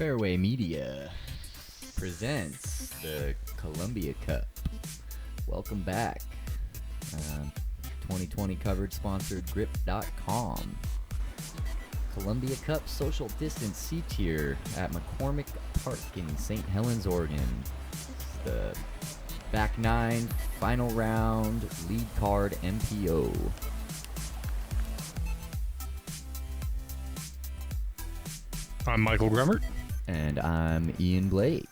Fairway Media presents the Columbia Cup. Welcome back. 2020 coverage sponsored Grip.com. Columbia Cup social distance C-tier at McCormick Park in St. Helens, Oregon. The back nine, final round, lead card MPO. I'm Michael Grummert. And I'm Ian Blake.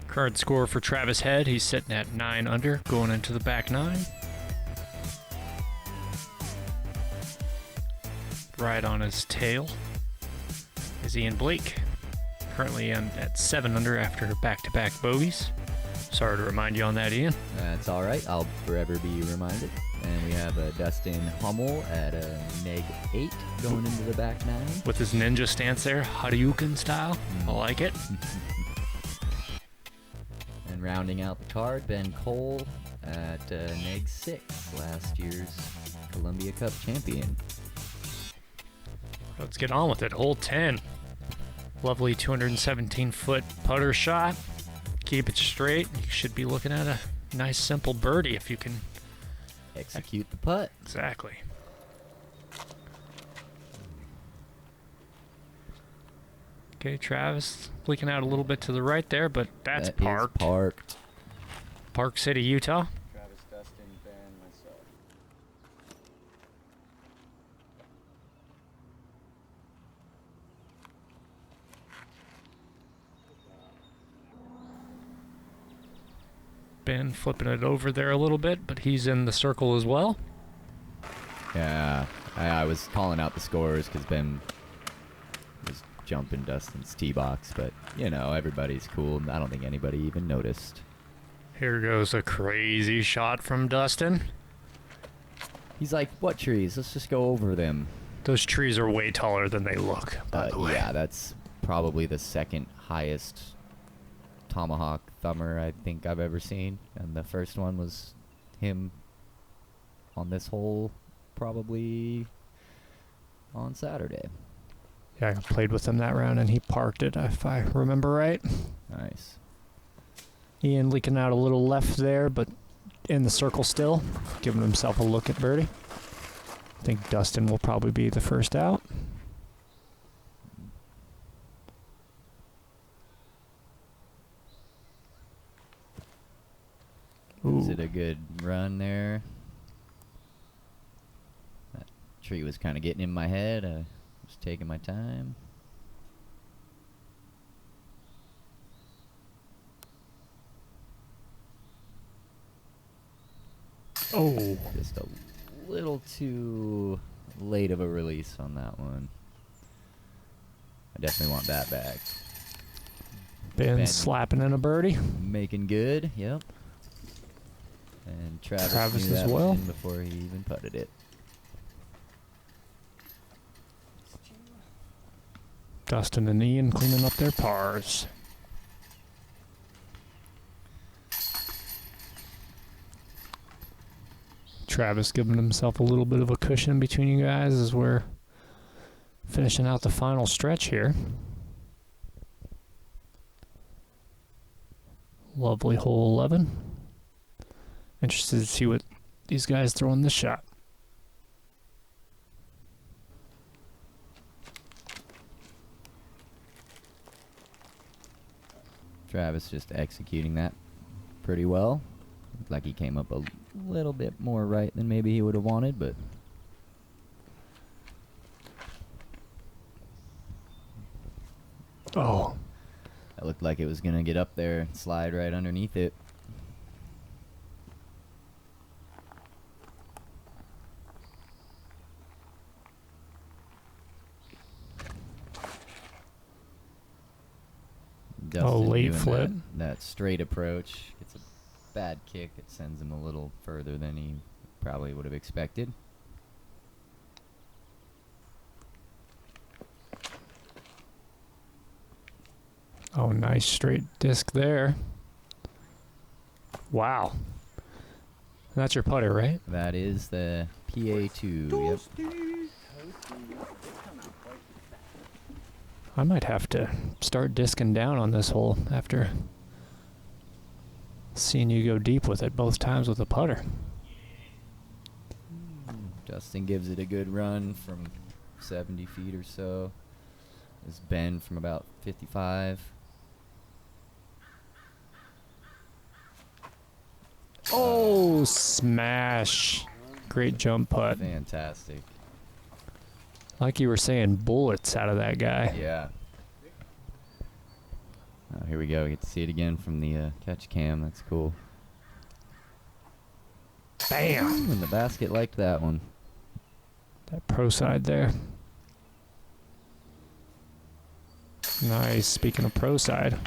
Current score for Travis Head, he's sitting at 9 under, going into the back nine. Right on his tail is Ian Blake, currently at 7 under after back-to-back bogeys. Sorry to remind you on that, Ian. That's all right. I'll forever be reminded. And we have Dustin Hummel at a neg 8 going into the back nine. With his ninja stance there, Hadouken style. I like it. And rounding out the card, Ben Cole at neg 6, last year's Columbia Cup champion. Let's get on with it. Hole 10. Lovely 217-foot putter shot. Keep it straight. You should be looking at a nice, simple birdie if you can execute the putt. Exactly. Okay, Travis leaking out a little bit to the right there, but that's that parked. Is parked. Park City, Utah. Travis, Dustin, Ben, myself. Ben flipping it over there a little bit, but he's in the circle as well. Yeah, I was calling out the scores because Ben was jumping Dustin's tee box, but, you know, everybody's cool. I don't think anybody even noticed. Here goes a crazy shot from Dustin. He's like, what trees? Let's just go over them. Those trees are way taller than they look, by the way. Yeah, that's probably the second highest tomahawk thumber I think I've ever seen, and the first one was him on this hole probably on Saturday. Yeah, I played with him that round and he parked it, if I remember right. Nice. Ian leaking out a little left there, but in the circle still, giving himself a look at birdie. I think Dustin will probably be the first out. Is it a good run there? That tree was kind of getting in my head. I was taking my time. Oh. Just a little too late of a release on that one. I definitely want that back. Ben slapping in a birdie. Making good, yep. And Travis knew as that well. before he even putted it. Dustin and Ian cleaning up their pars. Travis giving himself a little bit of a cushion between you guys as we're finishing out the final stretch here. Lovely hole 11. Interested to see what these guys throw in this shot. Travis just executing that pretty well. Looked like he came up a little bit more right than maybe he would have wanted, but oh, that looked like it was going to get up there and slide right underneath it. Dustin late doing flip. That straight approach. Gets a bad kick. It sends him a little further than he probably would have expected. Oh, nice straight disc there. Wow. That's your putter, right? That is the PA2. Yep. I might have to start discing down on this hole after seeing you go deep with it both times with a putter. Dustin gives it a good run from 70 feet or so. This bend from about 55. Oh, smash. Great jump putt. Fantastic. Like you were saying, bullets out of that guy. Yeah. Oh, here we go. We get to see it again from the catch cam. That's cool. Bam! And the basket liked that one. That pro side there. Nice. Speaking of pro side,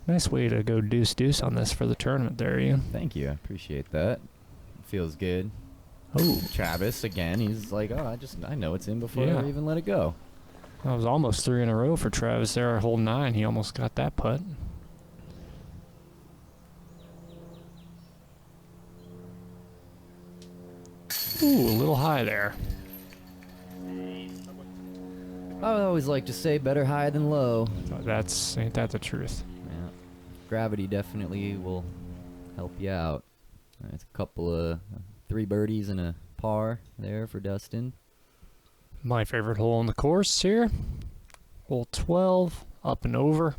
nice way to go deuce on this for the tournament there, Ian. Thank you. I appreciate that. Feels good. Oh, Travis again. He's like, oh, I know it's in before Yeah. I even let it go. that was almost 3 in a row for Travis there. Hole 9, he almost got that putt. Ooh, a little high there. I always like to say better high than low. Ain't that the truth? Yeah. Gravity definitely will help you out. It's a couple of 3 birdies and a par there for Dustin. My favorite hole on the course here. Hole 12, up and over.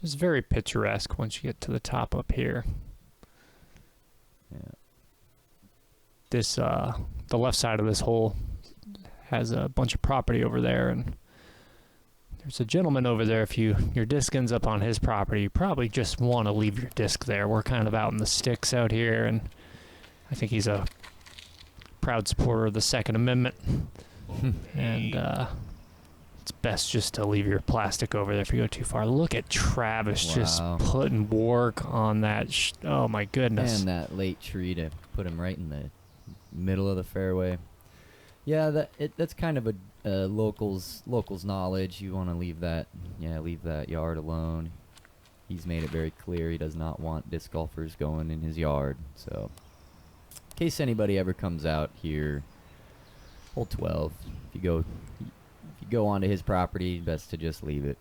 Just very picturesque once you get to the top up here. Yeah. This, the left side of this hole has a bunch of property over there, and there's a gentleman over there. If your disc ends up on his property, you probably just want to leave your disc there. We're kind of out in the sticks out here, and I think he's a proud supporter of the Second Amendment. And it's best just to leave your plastic over there if you go too far. Look at Travis just Wow. putting work on that. Oh my goodness. And that late tree to put him right in the middle of the fairway. Yeah, that's kind of a locals knowledge. You want to leave that yard alone. He's made it very clear he does not want disc golfers going in his yard. So, in case anybody ever comes out here, hole 12, if you go onto his property, best to just leave it.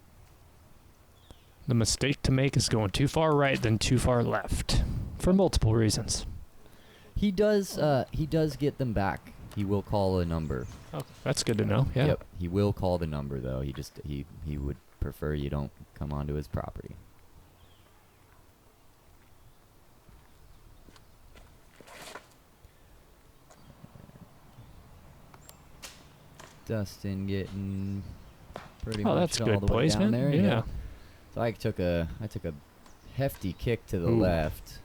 The mistake to make is going too far right than too far left, for multiple reasons. He does get them back. He will call a number. Oh, that's good to know. Yeah. Yep. He will call the number though. He would prefer you don't come onto his property. Dustin getting pretty Oh, much that's all good the way placement. down there. Yeah. So I took a hefty kick to the Ooh. left.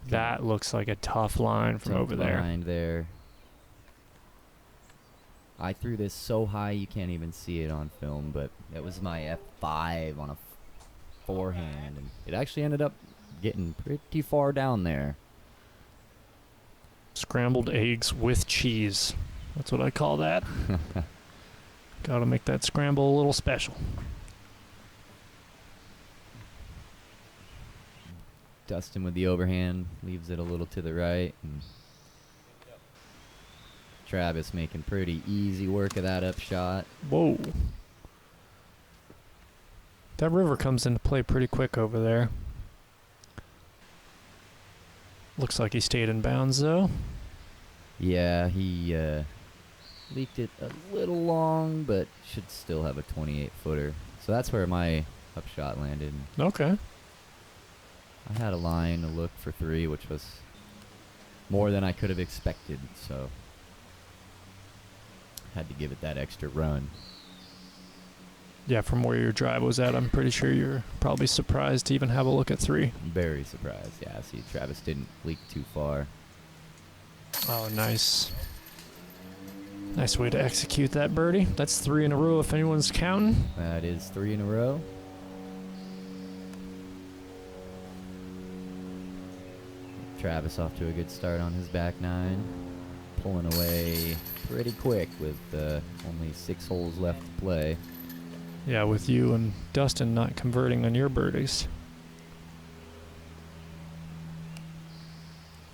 That looks like a tough line from Took over there. behind there. I threw this so high you can't even see it on film, but that was my F5 on a forehand, and it actually ended up getting pretty far down there. Scrambled eggs with cheese. That's what I call that. Gotta make that scramble a little special. Dustin with the overhand leaves it a little to the right, and Travis making pretty easy work of that upshot. Whoa. That river comes into play pretty quick over there. Looks like he stayed in bounds though. Yeah, he leaked it a little long, but should still have a 28-footer. So that's where my upshot landed. Okay. I had a line to look for 3, which was more than I could have expected, so had to give it that extra run. Yeah, from where your drive was at, I'm pretty sure you're probably surprised to even have a look at 3. Very surprised. Yeah, see, Travis didn't leak too far. Oh, nice. Nice way to execute that birdie. That's 3 in a row if anyone's counting. That is 3 in a row. Travis off to a good start on his back 9. Pulling away pretty quick with only 6 holes left to play. Yeah, with you and Dustin not converting on your birdies.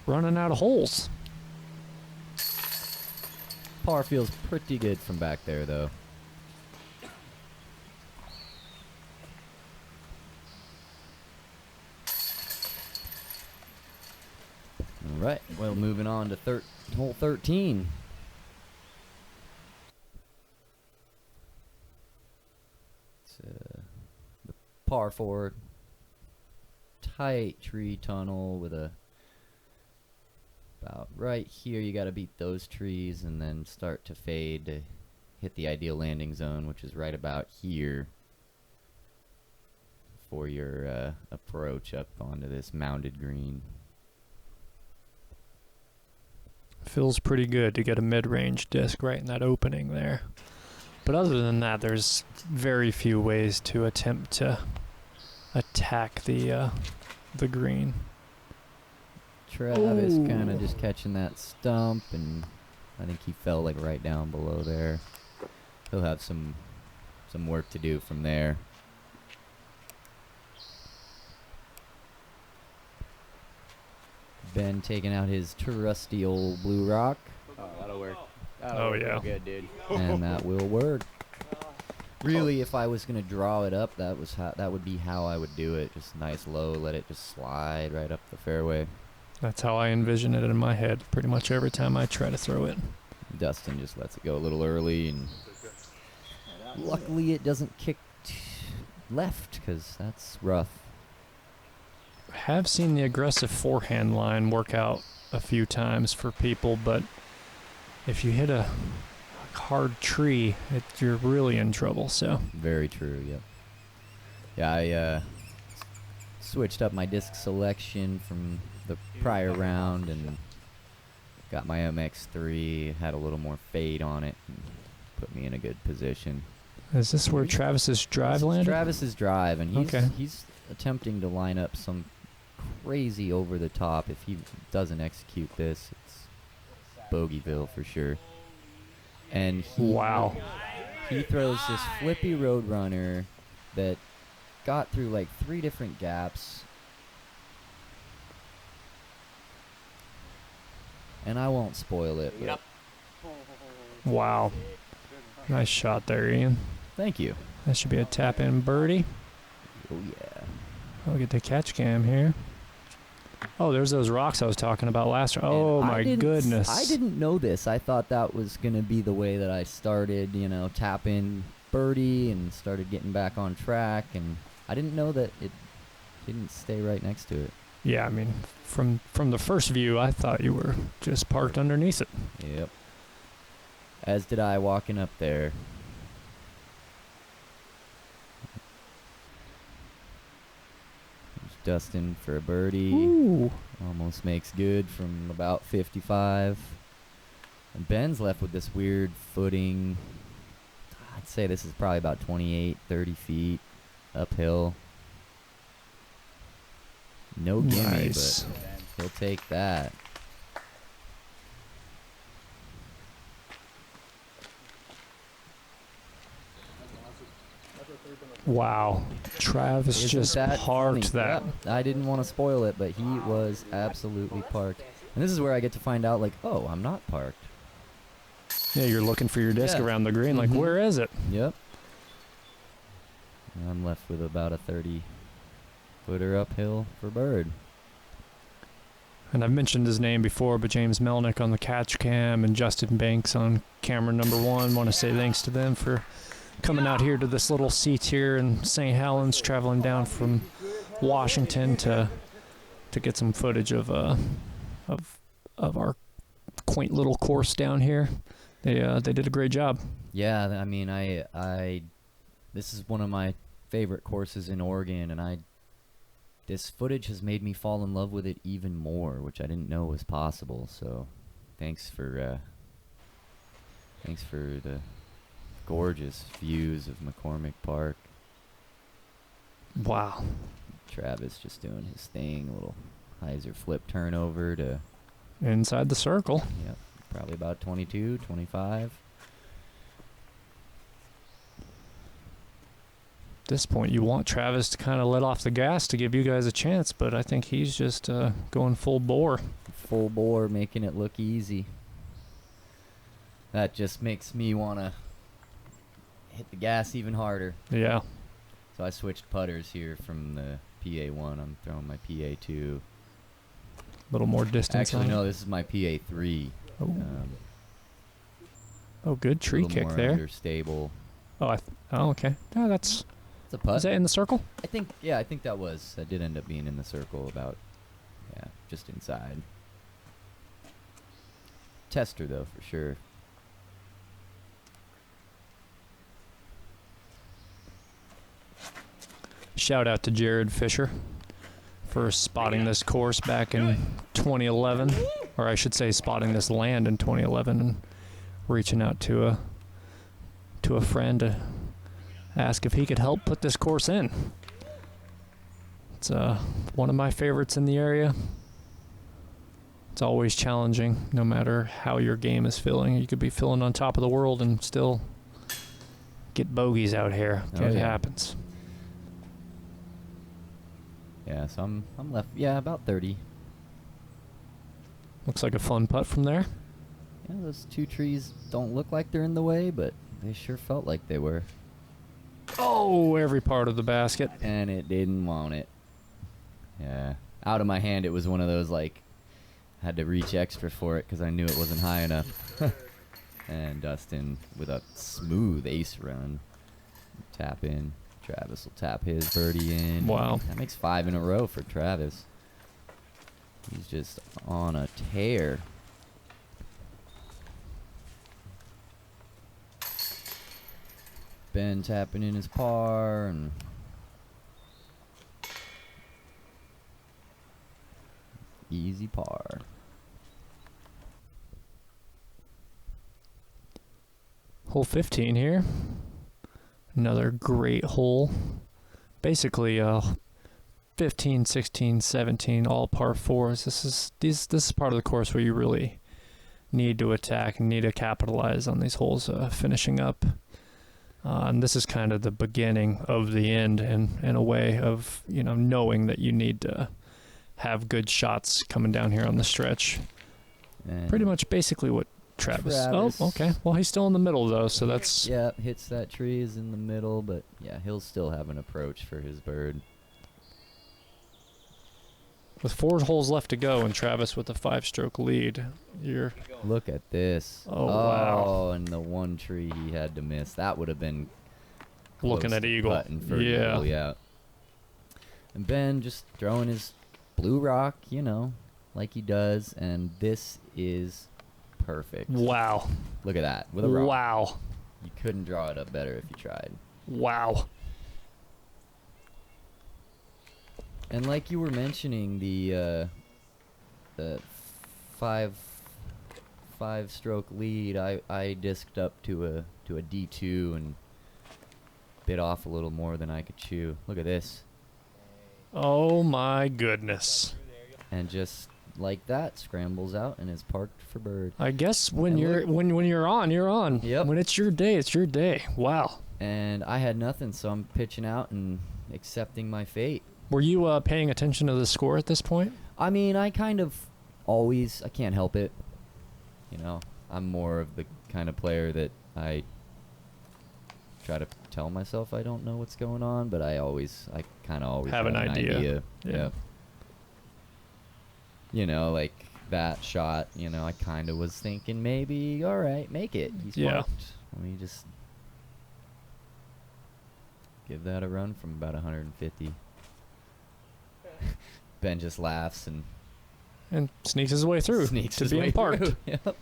Running out of holes. Par feels pretty good from back there, though. All right. Well, moving on to hole 13. It's the par 4 tight tree tunnel with a about right here. You got to beat those trees and then start to fade to hit the ideal landing zone, which is right about here for your approach up onto this mounded green. Feels pretty good to get a mid-range disc right in that opening there. But other than that, there's very few ways to attempt to attack the green. Travis kind of just catching that stump, and I think he fell like right down below there. He'll have some work to do from there. Ben taking out his trusty old blue rock. Oh, that'll work. Oh, yeah. Real good, dude. And that will work. Really, if I was gonna draw it up, that would be how I would do it. Just nice low, let it just slide right up the fairway. That's how I envision it in my head pretty much every time I try to throw it. Dustin just lets it go a little early, and luckily it doesn't kick left, because that's rough. Have seen the aggressive forehand line work out a few times for people, but if you hit a hard tree, you're really in trouble. So Very true. Yep. Yeah, I switched up my disc selection from the prior round and got my MX3. Had a little more fade on it, and put me in a good position. is this where Travis's drive This is landed? Travis's drive, and Okay. he's attempting to line up some crazy over the top. If he doesn't execute this, it's bogeyville for sure. And Wow. he throws this flippy roadrunner that got through like 3 different gaps. And I won't spoil it, but Wow. Nice shot there, Ian. thank you. That should be a tap-in birdie. Oh yeah. I'll get the catch cam here. Oh, there's those rocks I was talking about last round. Oh, And my goodness. I didn't know this. I thought that was going to be the way that I started, tap in birdie and started getting back on track. And I didn't know that it didn't stay right next to it. Yeah, I mean, from the first view, I thought you were just parked underneath it. Yep. As did I walking up there. There's Dustin for a birdie. Ooh. Almost makes good from about 55. And Ben's left with this weird footing. I'd say this is probably about 28, 30 feet uphill. No gimme, Nice. but he'll take that. Wow. Travis Isn't just that parked funny? that. Yep. I didn't want to spoil it, but he was absolutely parked. And this is where I get to find out, like, oh, I'm not parked. Yeah, you're looking for your disc Yeah. around the green. Like, Mhm. where is it? Yep. And I'm left with about a 30-footer uphill for bird. And I've mentioned his name before, but James Melnick on the catch cam and Justin Banks on camera number 1. Want to say thanks to them for coming out here to this little seat here in St. Helens, traveling down from Washington to get some footage of our quaint little course down here. They did a great job. Yeah, I mean, this is one of my favorite courses in Oregon, and this footage has made me fall in love with it even more, which I didn't know was possible. So, thanks for the gorgeous views of McCormick Park. Wow. Travis just doing his thing, a little hyzer flip turnover to, Inside the circle. yep, probably about 22, 25. At this point, you want Travis to kind of let off the gas to give you guys a chance, but I think he's just going full bore. Full bore, making it look easy. That just makes me want to hit the gas even harder. Yeah. So I switched putters here from the PA1. I'm throwing my PA2. little more distance. Actually, on no, it. this is my PA3. Oh. Oh, good tree a little kick more there. Understable. Oh, okay. Oh, that's. It's a putt. Is that in the circle? I think that was. That did end up being in the circle about, just inside. Tester, though, for sure. Shout out to Jared Fisher for spotting this course back in 2011, or I should say spotting this land in 2011 and reaching out to a friend to ask if he could help put this course in. It's one of my favorites in the area. It's always challenging, no matter how your game is feeling. You could be feeling on top of the world and still get bogeys out here. Oh, It yeah. happens. Yeah, so I'm left. Yeah, about 30. Looks like a fun putt from there. Yeah, those two trees don't look like they're in the way, but they sure felt like they were. Oh, every part of the basket. And it didn't want it. Yeah. Out of my hand, it was one of those, like, had to reach extra for it because I knew it wasn't high enough. And Dustin, with a smooth ace run, tap in. Travis will tap his birdie in. Wow. That makes 5 in a row for Travis. He's just on a tear. Ben tapping in his par and easy par. Hole 15 here. Another great hole. Basically 15, 16, 17, all par fours. This is part of the course where you really need to attack and need to capitalize on these holes finishing up. And this is kind of the beginning of the end in a way of, knowing that you need to have good shots coming down here on the stretch. And Pretty much basically what Travis. Travis. Oh, okay. Well, he's still in the middle, though, so that's... Yeah, hits that tree, is in the middle, but yeah, he'll still have an approach for his bird. With 4 holes left to go and Travis with a 5-stroke lead, you're... Look at this. Oh, wow. And the one tree he had to miss. That would have been Looking close at to eagle. putting for Yeah. eagle, yeah. And Ben just throwing his blue rock, like he does, and this is perfect. Wow. Look at that, with a rock. Wow. You couldn't draw it up better if you tried. Wow. And like you were mentioning, the five-stroke lead, I disked up to a D2 and bit off a little more than I could chew. Look at this. Oh, my goodness. And just like that, scrambles out and is parked for bird. I guess when And you're when you're on, you're on. Yep. When it's your day, it's your day. Wow. And I had nothing, so I'm pitching out and accepting my fate. Were you paying attention to the score at this point? I mean, I kind of always, I can't help it. I'm more of the kind of player that I try to tell myself I don't know what's going on, but I kind of always Have an idea. Yeah. Like that shot, I kind of was thinking maybe, all right, make it. He's Yeah. marked. Let me just give that a run from about 150. Ben just laughs and sneaks his way through sneaks to his being way parked. through. Yep.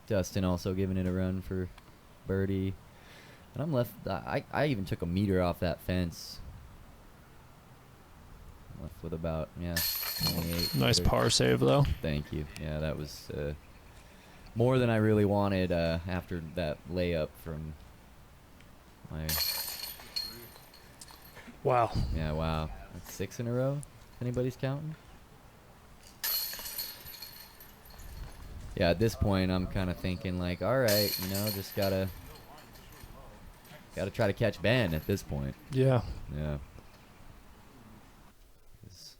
Dustin also giving it a run for birdie. And I'm left, I even took a meter off that fence. I'm left with about, 28. Nice 30. par save, though. Thank you. Yeah, that was more than I really wanted after that layup from my... Wow. Yeah, wow. That's 6 in a row, if anybody's counting. Yeah, at this point, I'm kind of thinking, like, all right, just gotta try to catch Ben at this point. Yeah. Yeah. 'Cause,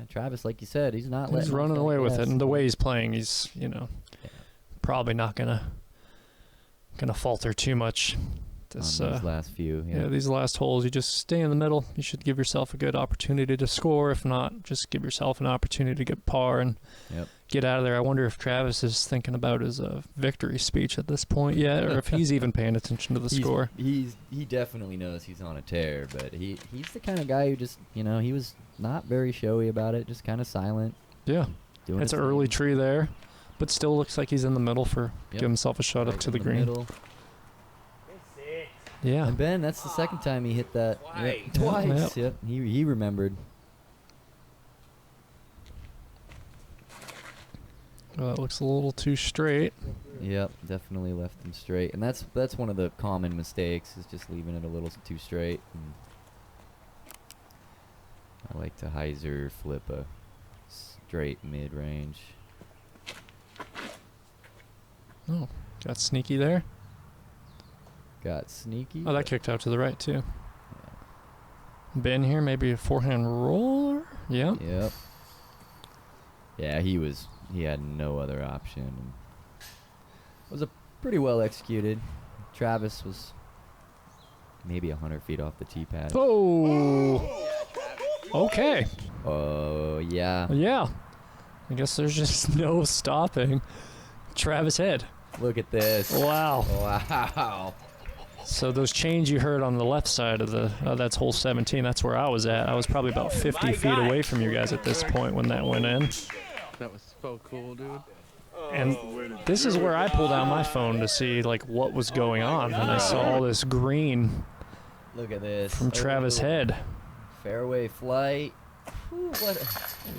Travis, like you said, he's not letting He's off running that away with gas. it, and the way he's playing, he's probably not gonna falter too much This, on these last few. yeah, these last holes, you just stay in the middle. You should give yourself a good opportunity to score. If not, just give yourself an opportunity to get par and get out of there. I wonder if Travis is thinking about his victory speech at this point yet, or if he's even paying attention to the score. He definitely knows he's on a tear, but he's the kind of guy who just, he was not very showy about it, just kind of silent. Yeah. It's an early tree there, but still looks like he's in the middle for give himself a shot up to the green. Middle. Yeah. And Ben, that's the second time he hit that. Twice. Yep. He remembered. Well, that looks a little too straight. Yep, definitely left him straight, and that's one of the common mistakes is just leaving it a little too straight. And I like to hyzer flip a straight mid range. Oh, got sneaky there. Got sneaky. Oh, that kicked out to the right too. Ben here, maybe a forehand roller. Yeah. Yep. Yeah, he had no other option. It was a pretty well executed. Travis was maybe 100 feet off the tee pad. Oh. Okay. Oh, yeah. Yeah. I guess there's just no stopping Travis Head. Look at this. Wow. Wow. So those chains you heard on the left side of the that's hole 17. That's where I was at. I was probably about 50 feet away from you guys at this point when that went in. That was so cool, dude. And this is where I pulled out my phone to see like what was going on, and I saw all this green. Look at this. From Travis Head. Fairway flight. Whew,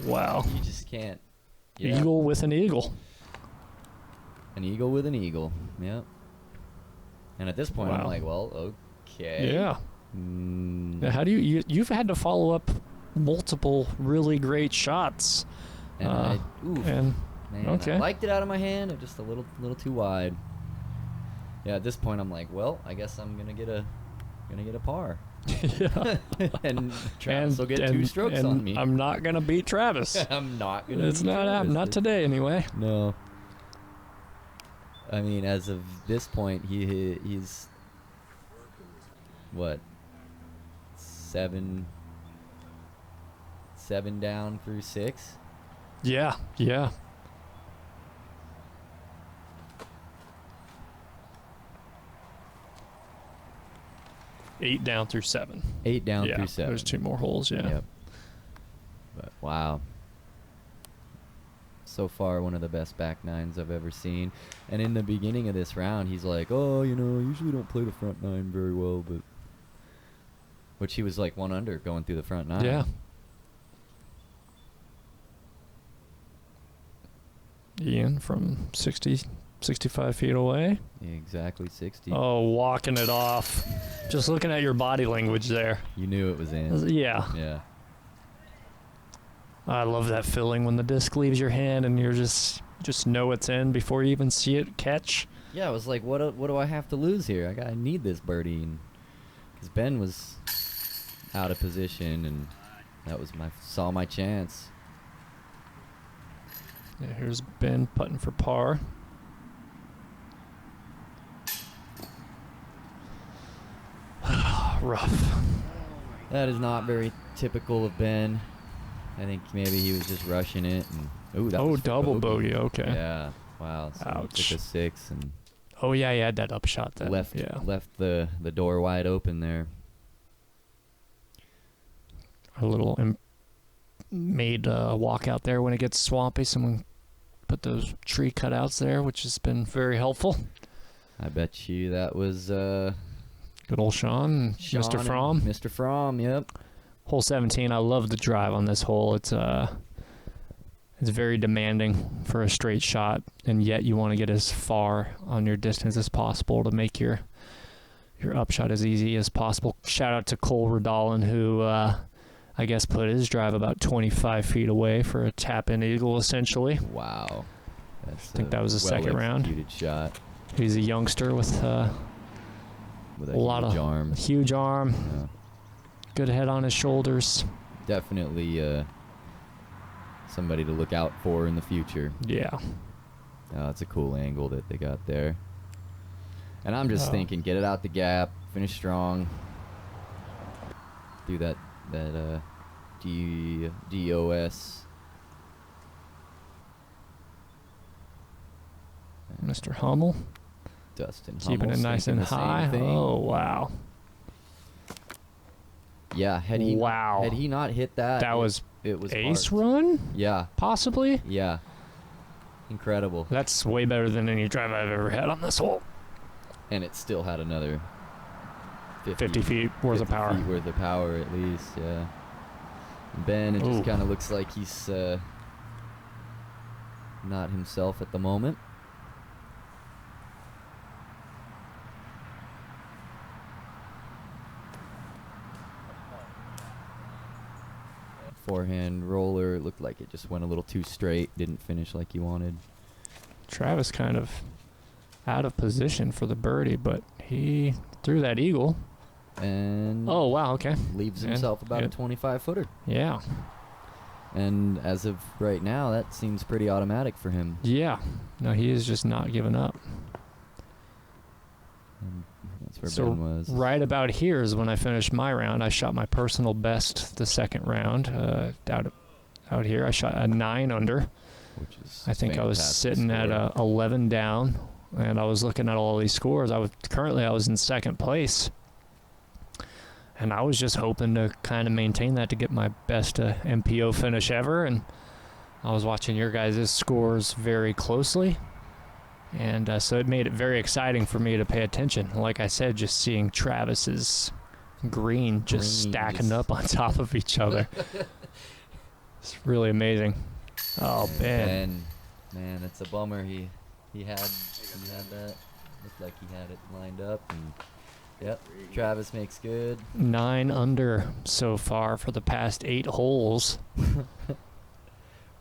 wow. You just can't. Eagle with an eagle. An eagle with an eagle. Yep. And at this point, I'm like, well, okay. Yeah. How do you've had to follow up multiple really great shots. And okay. I liked it out of my hand. It just a little too wide. Yeah. At this point, I'm like, well, I guess I'm gonna get a par. Yeah. And Travis will get 2 strokes on me. I'm not gonna beat Travis. I'm not gonna. It's not today anyway. No. I mean, as of this point, he's what, 7 down through 6. Yeah. 8 down through 7. 8 down through 7. There's 2 more holes. Yeah. Yep. But wow. So far, one of the best back nines I've ever seen. And in the beginning of this round, he's like, oh, I usually don't play the front 9 very well, but... Which he was like 1 under going through the front 9. Yeah. Ian from 65 feet away. Yeah, exactly 60. Oh, walking it off. Just looking at your body language there. You knew it was in. Yeah. Yeah. I love that feeling when the disc leaves your hand and you're just know it's in before you even see it catch. Yeah, I was like, what do I have to lose here? I need this birdie. Because Ben was out of position, and that was saw my chance. Yeah, here's Ben putting for par. Rough. That is not very typical of Ben. I think maybe he was just rushing it. And that was double bogey. Okay. Yeah. Wow. So ouch. he took a 6 and. Oh yeah, he had that upshot then. Left the door wide open there. A little made walk out there when it gets swampy. Someone put those tree cutouts there, which has been very helpful. I bet you that was good old Sean Mr. Fromm. Mr. Fromm, yep. Hole 17. I love the drive on this hole. It's very demanding for a straight shot, and yet you want to get as far on your distance as possible to make your upshot as easy as possible. Shout out to Cole Redallen, who I guess put his drive about 25 feet away for a tap-in eagle, essentially. Wow. I think that was the second round. Shot. He's a youngster with a lot of arm. Huge arm. Yeah. Good head on his shoulders. Definitely somebody to look out for in the future. Yeah. It's a cool angle that they got there. And I'm just thinking, get it out the gap, Finish strong. Do that DOS. Mr. Hummel Dustin keeping Hummel's it nice thinking and the same high. thing. Oh wow. Yeah, had he not hit that, That was it was ace parked. run? Yeah, Possibly? yeah. Incredible. That's way better than any drive I've ever had on this hole. And it still had another 50 feet worth of 50 power. feet worth of power at least, yeah. And Ben, it Ooh. just kind of looks like he's not himself at the moment. Forehand roller, it looked like it just went a little too straight, didn't finish like he wanted. Travis kind of out of position for the birdie, but he threw that eagle. And Oh, wow, okay. leaves And himself about a it- 25-footer. Yeah. And as of right now, that seems pretty automatic for him. Yeah. No, he is just not giving up. And that's where So Ben was. right about here is when I finished my round. I shot my personal best the second round. Out here, I shot a 9 under. Which is I think I was fantastic sitting at score. 11 down, and I was looking at all these scores. I was in second place, and I was just hoping to kind of maintain that to get my best MPO finish ever. And I was watching your guys' scores very closely, and so it made it very exciting for me to pay attention. Like I said, just seeing Travis's green just stacking up on top of each other. It's really amazing. Oh, Ben. Man, it's a bummer. He had that. Looked like he had it lined up. And yep, Travis makes good. 9 under so far for the past 8 holes.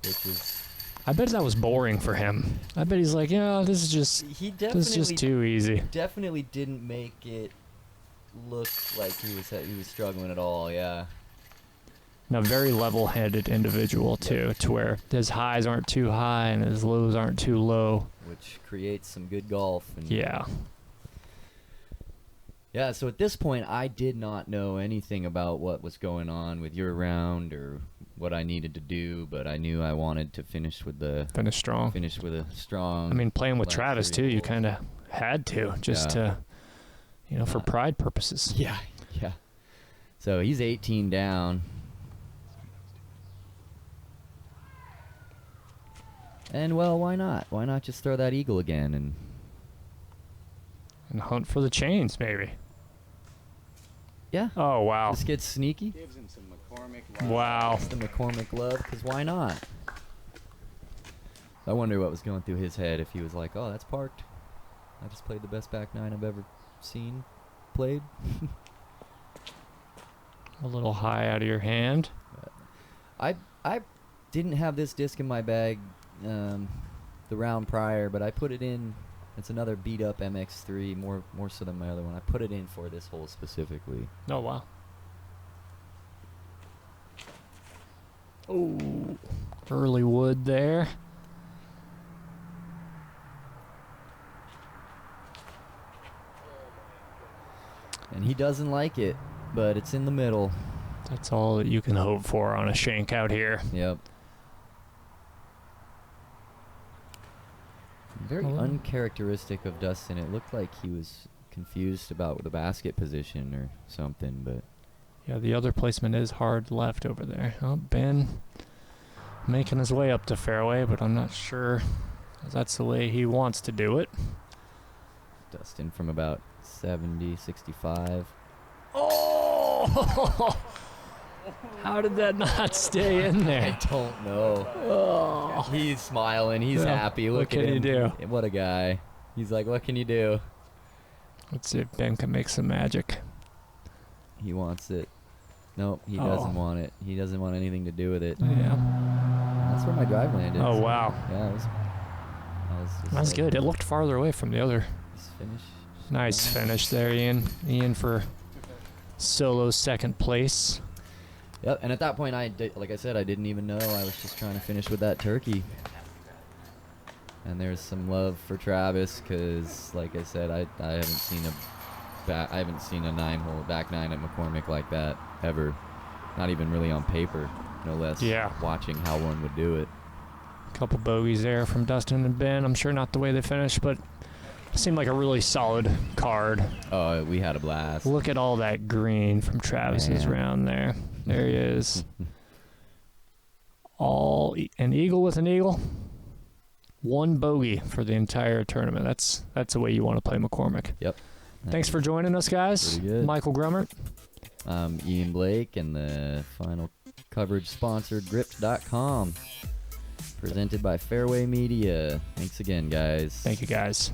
Which is I bet that was boring for him. I bet he's like, yeah, this is just too easy. definitely didn't make it look like he was struggling at all. Yeah. And a very level-headed individual too, to where his highs aren't too high and his lows aren't too low. Which creates some good golf. And Yeah. Yeah, so at this point, I did not know anything about what was going on with your round or what I needed to do, but I knew I wanted to finish with a strong. I mean, playing with last Travis 30 too, you holes. kind of had to just to, for pride purposes. Yeah, yeah. So he's 18 down. And, well, why not? Why not just throw that eagle again And hunt for the chains, maybe. Yeah. Oh, wow. Just get sneaky. Gives him some McCormick. Wow. It's the McCormick love, because why not? I wonder what was going through his head if he was like, oh, that's parked. I just played the best back nine I've ever seen played. A little high out of your hand. I didn't have this disc in my bag the round prior, but I put it in. It's another beat up MX3, more so than my other one. I put it in for this hole specifically. Oh, wow. Oh, early wood there. And he doesn't like it, but it's in the middle. That's all that you can hope for on a shank out here. Yep. Very Oh. uncharacteristic of Dustin. It looked like he was confused about the basket position or something, but Yeah, the other placement is hard left over there. Oh, Ben making his way up to fairway, but I'm not sure that's the way he wants to do it. Dustin from about 70, 65. Oh! How did that not stay in I there? don't know. Oh. He's smiling. He's Yeah, happy. what Look can at you him. do? What a guy. He's like, what can you do? Let's see if Ben can make some magic. He wants it. Nope, he Oh. doesn't want it. He doesn't want anything to do with it. Yeah. That's where my drive landed. Oh, wow. Yeah, I was just That's like, good. It looked farther away from the other. just finish. Nice finish there, Ian. Ian for solo second place. Yep, and at that point, like I said, I didn't even know. I was just trying to finish with that turkey. And there's some love for Travis because, like I said, I haven't seen I haven't seen a 9-hole back 9 at McCormick like that ever. Not even really on paper, no less. Yeah. Watching how one would do it. Couple bogeys there from Dustin and Ben. I'm sure not the way they finished, but seemed like a really solid card. Oh, we had a blast. Look at all that green from Travis's Man. round there. There he is. An eagle with an eagle. 1 bogey for the entire tournament. That's the way you want to play McCormick. Yep. Thanks for joining us, guys. Pretty good. Michael Grummert. Ian Blake, and the final coverage sponsored Gripped.com. Presented by Fairway Media. Thanks again, guys. Thank you, guys.